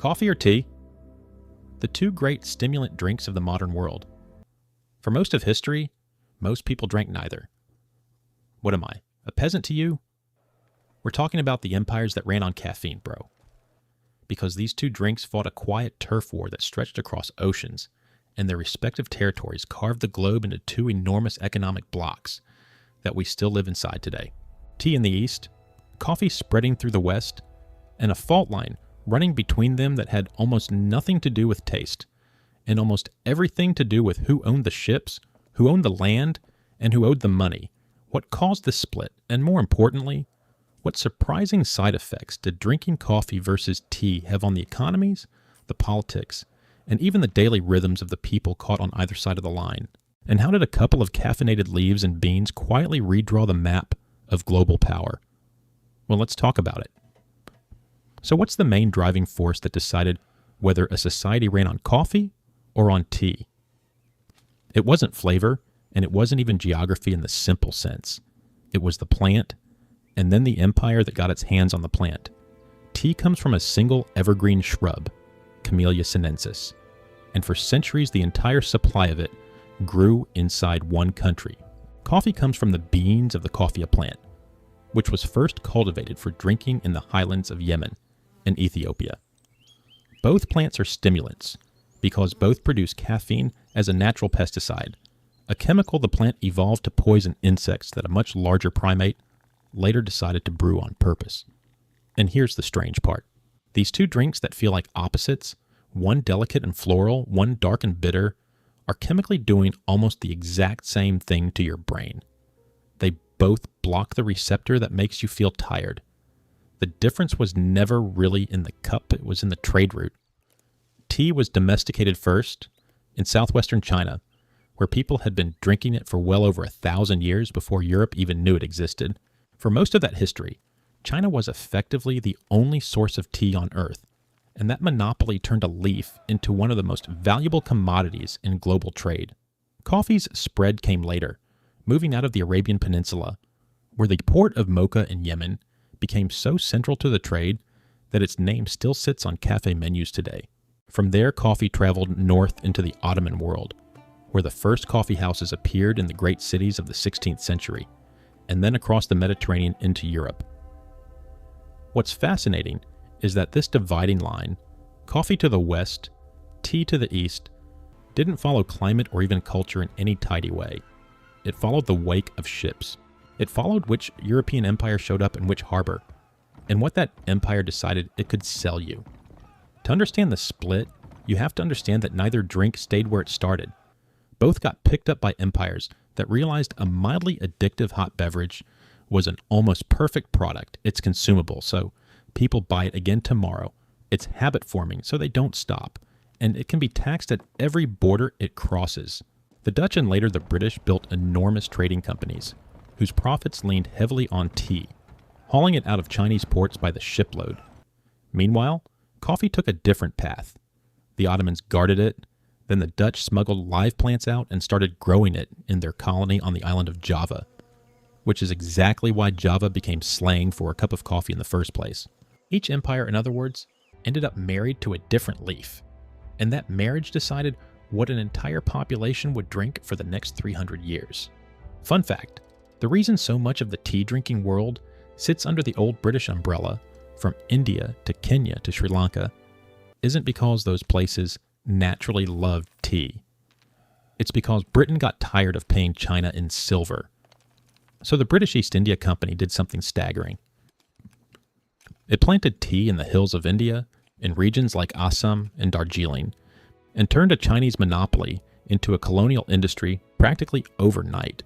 Coffee or tea? The two great stimulant drinks of the modern world. For most of history, most people drank neither. What am I, a peasant to you? We're talking about the empires that ran on caffeine, bro. Because these two drinks fought a quiet turf war that stretched across oceans, and their respective territories carved the globe into two enormous economic blocks that we still live inside today. Tea in the east, coffee spreading through the west, and a fault line running between them that had almost nothing to do with taste, and almost everything to do with who owned the ships, who owned the land, and who owed the money. What caused this split, and more importantly, what surprising side effects did drinking coffee versus tea have on the economies, the politics, and even the daily rhythms of the people caught on either side of the line? And how did a couple of caffeinated leaves and beans quietly redraw the map of global power? Well, let's talk about it. So what's the main driving force that decided whether a society ran on coffee or on tea? It wasn't flavor, and it wasn't even geography in the simple sense. It was the plant, and then the empire that got its hands on the plant. Tea comes from a single evergreen shrub, Camellia sinensis, and for centuries the entire supply of it grew inside one country. Coffee comes from the beans of the coffea plant, which was first cultivated for drinking in the highlands of Yemen and Ethiopia. Both plants are stimulants because both produce caffeine as a natural pesticide, a chemical the plant evolved to poison insects that a much larger primate later decided to brew on purpose. And here's the strange part. These two drinks that feel like opposites, one delicate and floral, one dark and bitter, are chemically doing almost the exact same thing to your brain. They both block the receptor that makes you feel tired. The difference was never really in the cup, it was in the trade route. Tea was domesticated first in southwestern China, where people had been drinking it for well over 1,000 years before Europe even knew it existed. For most of that history, China was effectively the only source of tea on Earth, and that monopoly turned a leaf into one of the most valuable commodities in global trade. Coffee's spread came later, moving out of the Arabian Peninsula, where the port of Mocha in Yemen became so central to the trade that its name still sits on cafe menus today. From there, coffee traveled north into the Ottoman world, where the first coffeehouses appeared in the great cities of the 16th century, and then across the Mediterranean into Europe. What's fascinating is that this dividing line, coffee to the west, tea to the east, didn't follow climate or even culture in any tidy way. It followed the wake of ships. It followed which European empire showed up in which harbor, and what that empire decided it could sell you. To understand the split, you have to understand that neither drink stayed where it started. Both got picked up by empires that realized a mildly addictive hot beverage was an almost perfect product. It's consumable, so people buy it again tomorrow. It's habit forming, so they don't stop. And it can be taxed at every border it crosses. The Dutch and later the British built enormous trading companies, whose profits leaned heavily on tea, hauling it out of Chinese ports by the shipload. Meanwhile, coffee took a different path. The Ottomans guarded it, then the Dutch smuggled live plants out and started growing it in their colony on the island of Java, which is exactly why Java became slang for a cup of coffee in the first place. Each empire, in other words, ended up married to a different leaf, and that marriage decided what an entire population would drink for the next 300 years. Fun fact, the reason so much of the tea-drinking world sits under the old British umbrella, from India to Kenya to Sri Lanka, isn't because those places naturally loved tea. It's because Britain got tired of paying China in silver. So the British East India Company did something staggering. It planted tea in the hills of India, in regions like Assam and Darjeeling, and turned a Chinese monopoly into a colonial industry practically overnight.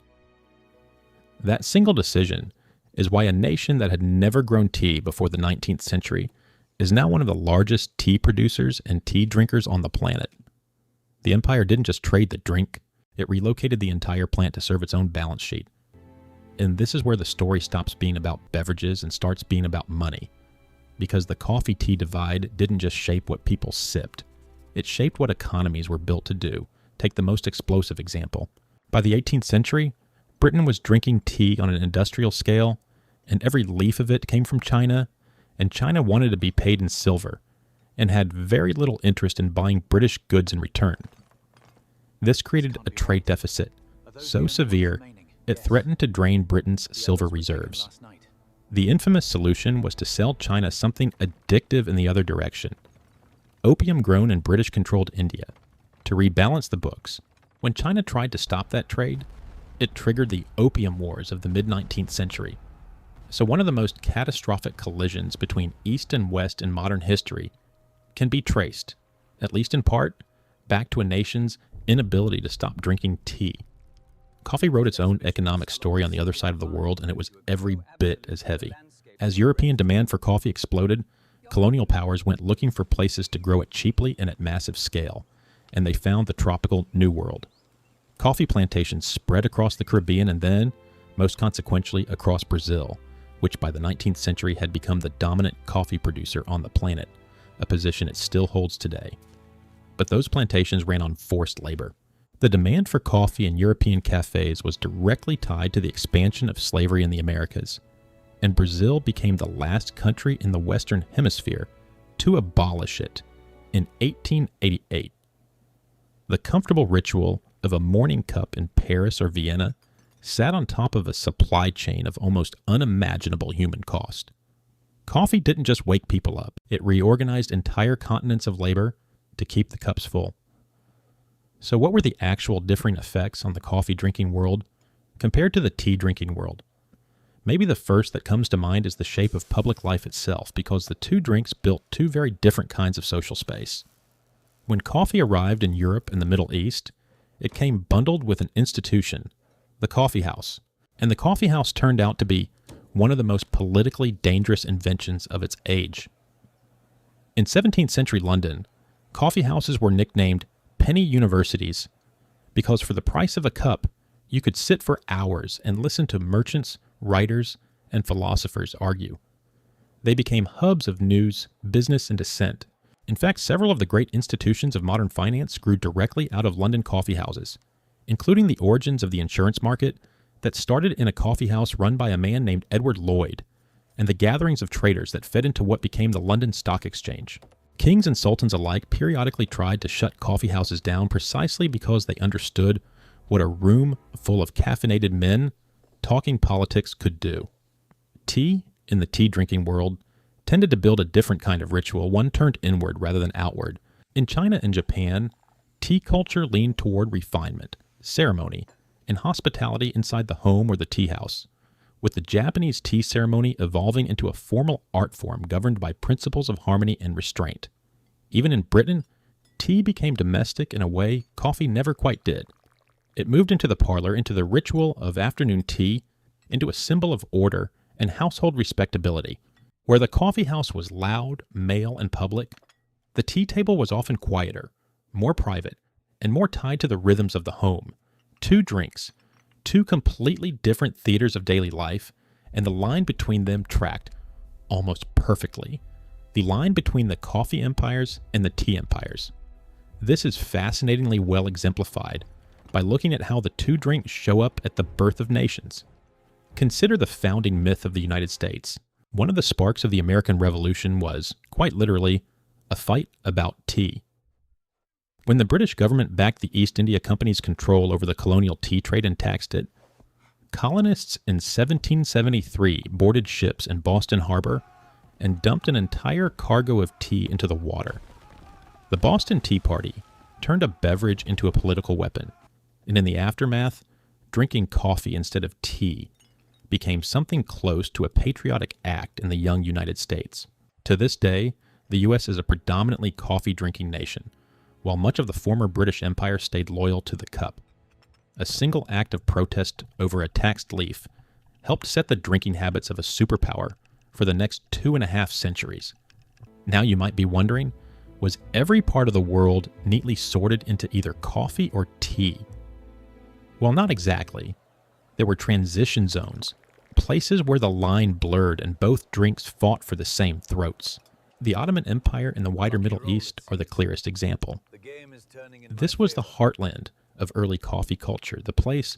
That single decision is why a nation that had never grown tea before the 19th century is now one of the largest tea producers and tea drinkers on the planet. The empire didn't just trade the drink, it relocated the entire plant to serve its own balance sheet. And this is where the story stops being about beverages and starts being about money. Because the coffee-tea divide didn't just shape what people sipped. It shaped what economies were built to do. Take the most explosive example. By the 18th century, Britain was drinking tea on an industrial scale, and every leaf of it came from China, and China wanted to be paid in silver. and had very little interest in buying British goods in return. This created a trade deficit so severe it threatened to drain Britain's silver reserves. The infamous solution was to sell China something addictive in the other direction: opium grown in British-controlled India, to rebalance the books. When China tried to stop that trade, it triggered the Opium Wars of the mid-19th century. So one of the most catastrophic collisions between East and West in modern history can be traced, at least in part, back to a nation's inability to stop drinking tea. Coffee wrote its own economic story on the other side of the world, and it was every bit as heavy. As European demand for coffee exploded, colonial powers went looking for places to grow it cheaply and at massive scale, and they found the tropical New World. Coffee plantations spread across the Caribbean and then, most consequentially, across Brazil, which by the 19th century had become the dominant coffee producer on the planet, a position it still holds today. But those plantations ran on forced labor. The demand for coffee in European cafes was directly tied to the expansion of slavery in the Americas, and Brazil became the last country in the Western Hemisphere to abolish it in 1888. The comfortable ritual of a morning cup in Paris or Vienna sat on top of a supply chain of almost unimaginable human cost. Coffee didn't just wake people up, it reorganized entire continents of labor to keep the cups full. So what were the actual differing effects on the coffee drinking world compared to the tea drinking world? Maybe the first that comes to mind is the shape of public life itself, because the two drinks built two very different kinds of social space. When coffee arrived in Europe and the Middle East, it came bundled with an institution, the coffeehouse, and the coffeehouse turned out to be one of the most politically dangerous inventions of its age. In 17th century London, coffeehouses were nicknamed penny universities because for the price of a cup, you could sit for hours and listen to merchants, writers, and philosophers argue. They became hubs of news, business, and dissent. In fact, several of the great institutions of modern finance grew directly out of London coffeehouses, including the origins of the insurance market that started in a coffeehouse run by a man named Edward Lloyd, and the gatherings of traders that fed into what became the London Stock Exchange. Kings and sultans alike periodically tried to shut coffeehouses down precisely because they understood what a room full of caffeinated men talking politics could do. Tea, in the tea-drinking world, tended to build a different kind of ritual, one turned inward rather than outward. In China and Japan, tea culture leaned toward refinement, ceremony, and hospitality inside the home or the tea house, with the Japanese tea ceremony evolving into a formal art form governed by principles of harmony and restraint. Even in Britain, tea became domestic in a way coffee never quite did. It moved into the parlor, into the ritual of afternoon tea, into a symbol of order and household respectability. Where the coffeehouse was loud, male, and public, the tea table was often quieter, more private, and more tied to the rhythms of the home. Two drinks, two completely different theaters of daily life, and the line between them tracked almost perfectly. The line between the coffee empires and the tea empires. This is fascinatingly well exemplified by looking at how the two drinks show up at the birth of nations. Consider the founding myth of the United States. One of the sparks of the American Revolution was, quite literally, a fight about tea. When the British government backed the East India Company's control over the colonial tea trade and taxed it, colonists in 1773 boarded ships in Boston Harbor and dumped an entire cargo of tea into the water. The Boston Tea Party turned a beverage into a political weapon, and in the aftermath, drinking coffee instead of tea became something close to a patriotic act in the young United States. To this day, the U.S. is a predominantly coffee-drinking nation, while much of the former British Empire stayed loyal to the cup. A single act of protest over a taxed leaf helped set the drinking habits of a superpower for the next 2.5 centuries. Now you might be wondering, was every part of the world neatly sorted into either coffee or tea? Well, not exactly. There were transition zones, places where the line blurred and both drinks fought for the same throats. The Ottoman Empire and the wider Middle East are the clearest example. This was the heartland of early coffee culture, the place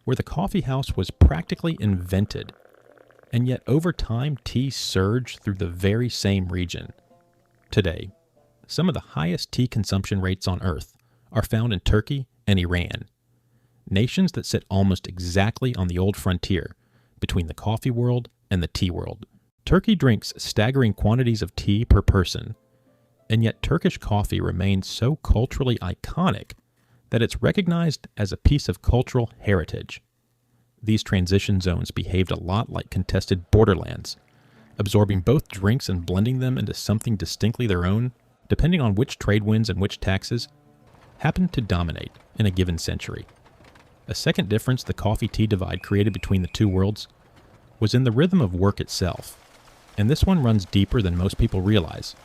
where the coffee house was practically invented, and yet over time tea surged through the very same region. Today, Some of the highest tea consumption rates on Earth are found in Turkey and Iran, nations that sit almost exactly on the old frontier between the coffee world and the tea world. Turkey drinks staggering quantities of tea per person, and yet Turkish coffee remains so culturally iconic that it's recognized as a piece of cultural heritage. These transition zones behaved a lot like contested borderlands, absorbing both drinks and blending them into something distinctly their own, depending on which trade winds and which taxes happened to dominate in a given century. A second difference the coffee-tea divide created between the two worlds was in the rhythm of work itself, and this one runs deeper than most people realize.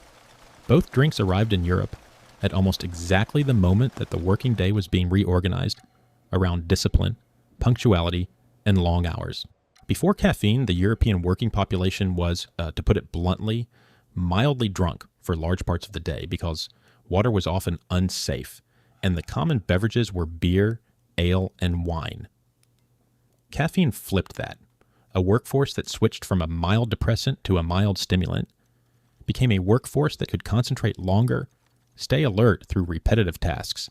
Both drinks arrived in Europe at almost exactly the moment that the working day was being reorganized around discipline, punctuality, and long hours. Before caffeine, the European working population was, to put it bluntly, mildly drunk for large parts of the day because water was often unsafe, and the common beverages were beer, ale, and wine. Caffeine flipped that. A workforce that switched from a mild depressant to a mild stimulant became a workforce that could concentrate longer, stay alert through repetitive tasks,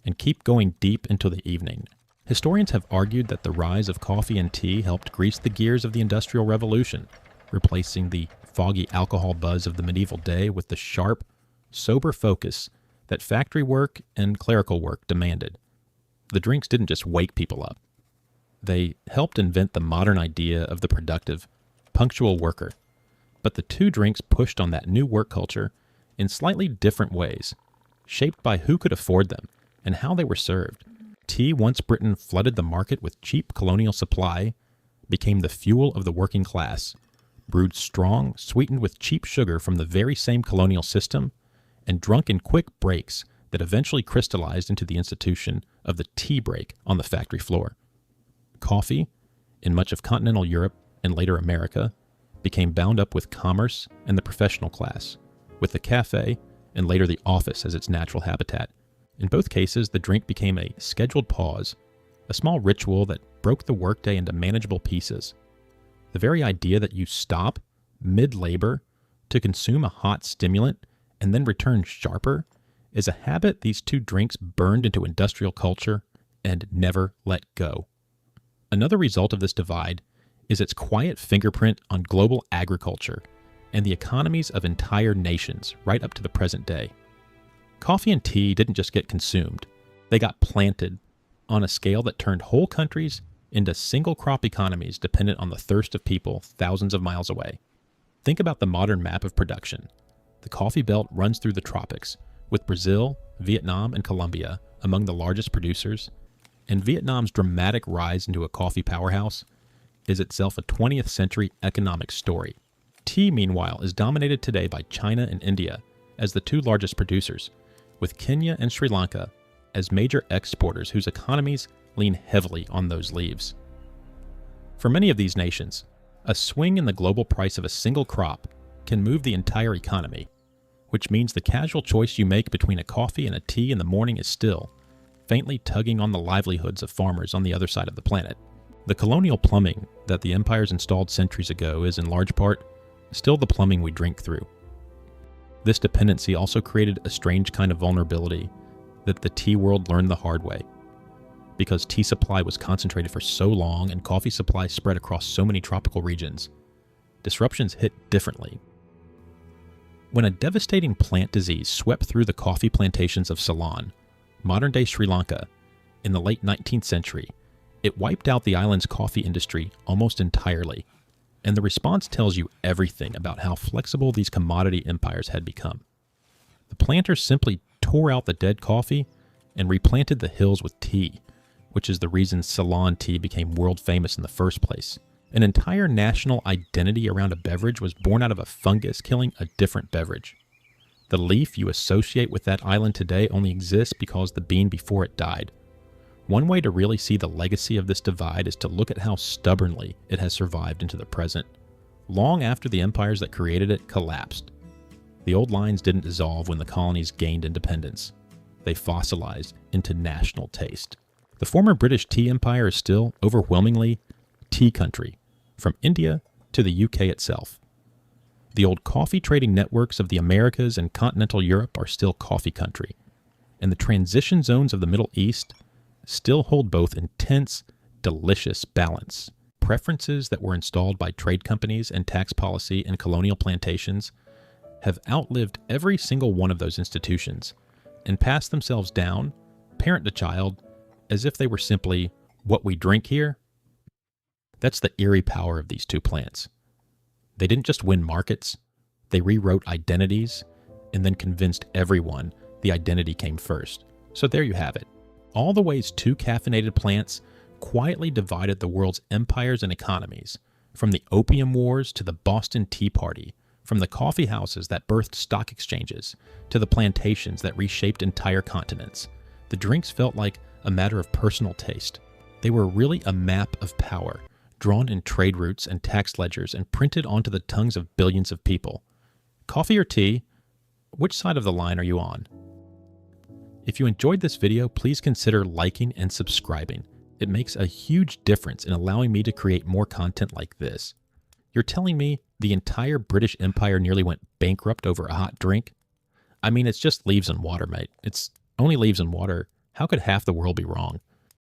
and keep going deep into the evening. Historians have argued that the rise of coffee and tea helped grease the gears of the Industrial Revolution, replacing the foggy alcohol buzz of the medieval day with the sharp, sober focus that factory work and clerical work demanded. The drinks didn't just wake people up. They helped invent the modern idea of the productive, punctual worker. But the two drinks pushed on that new work culture in slightly different ways, shaped by who could afford them and how they were served. Tea, once Britain flooded the market with cheap colonial supply, became the fuel of the working class, brewed strong, sweetened with cheap sugar from the very same colonial system, and drunk in quick breaks that eventually crystallized into the institution of the tea break on the factory floor. Coffee, in much of continental Europe and later America, became bound up with commerce and the professional class, with the cafe and later the office as its natural habitat. In both cases, the drink became a scheduled pause, a small ritual that broke the workday into manageable pieces. The very idea that you stop mid-labor to consume a hot stimulant and then return sharper is a habit these two drinks burned into industrial culture and never let go. Another result of this divide is its quiet fingerprint on global agriculture and the economies of entire nations right up to the present day. Coffee and tea didn't just get consumed, they got planted on a scale that turned whole countries into single crop economies dependent on the thirst of people thousands of miles away. Think about the modern map of production. The coffee belt runs through the tropics, with Brazil, Vietnam, and Colombia among the largest producers, and Vietnam's dramatic rise into a coffee powerhouse is itself a 20th century economic story. Tea, meanwhile, is dominated today by China and India as the two largest producers, with Kenya and Sri Lanka as major exporters whose economies lean heavily on those leaves. For many of these nations, a swing in the global price of a single crop can move the entire economy, which means the casual choice you make between a coffee and a tea in the morning is still faintly tugging on the livelihoods of farmers on the other side of the planet. The colonial plumbing that the empires installed centuries ago is in large part still the plumbing we drink through. This dependency also created a strange kind of vulnerability that the tea world learned the hard way. Because tea supply was concentrated for so long and coffee supply spread across so many tropical regions, disruptions hit differently. When a devastating plant disease swept through the coffee plantations of Ceylon, modern-day Sri Lanka, in the late 19th century, it wiped out the island's coffee industry almost entirely, and the response tells you everything about how flexible these commodity empires had become. The planters simply tore out the dead coffee and replanted the hills with tea, which is the reason Ceylon tea became world famous in the first place. An entire national identity around a beverage was born out of a fungus killing a different beverage. The leaf you associate with that island today only exists because the bean before it died. One way to really see the legacy of this divide is to look at how stubbornly it has survived into the present, long after the empires that created it collapsed. The old lines didn't dissolve when the colonies gained independence. They fossilized into national taste. The former British tea empire is still overwhelmingly tea country, from India to the UK itself. The old coffee trading networks of the Americas and continental Europe are still coffee country, and the transition zones of the Middle East still hold both intense, delicious balance. Preferences that were installed by trade companies and tax policy and colonial plantations have outlived every single one of those institutions and passed themselves down, parent to child, as if they were simply what we drink here. That's the eerie power of these two plants. They didn't just win markets, they rewrote identities and then convinced everyone the identity came first. So there you have it. All the ways two caffeinated plants quietly divided the world's empires and economies, from the Opium Wars to the Boston Tea Party, from the coffeehouses that birthed stock exchanges to the plantations that reshaped entire continents. The drinks felt like a matter of personal taste. They were really a map of power, drawn in trade routes and tax ledgers and printed onto the tongues of billions of people. Coffee or tea? Which side of the line are you on? If you enjoyed this video, please consider liking and subscribing. It makes a huge difference in allowing me to create more content like this. You're telling me the entire British Empire nearly went bankrupt over a hot drink? I mean, it's just leaves and water, mate. It's only leaves and water. How could half the world be wrong?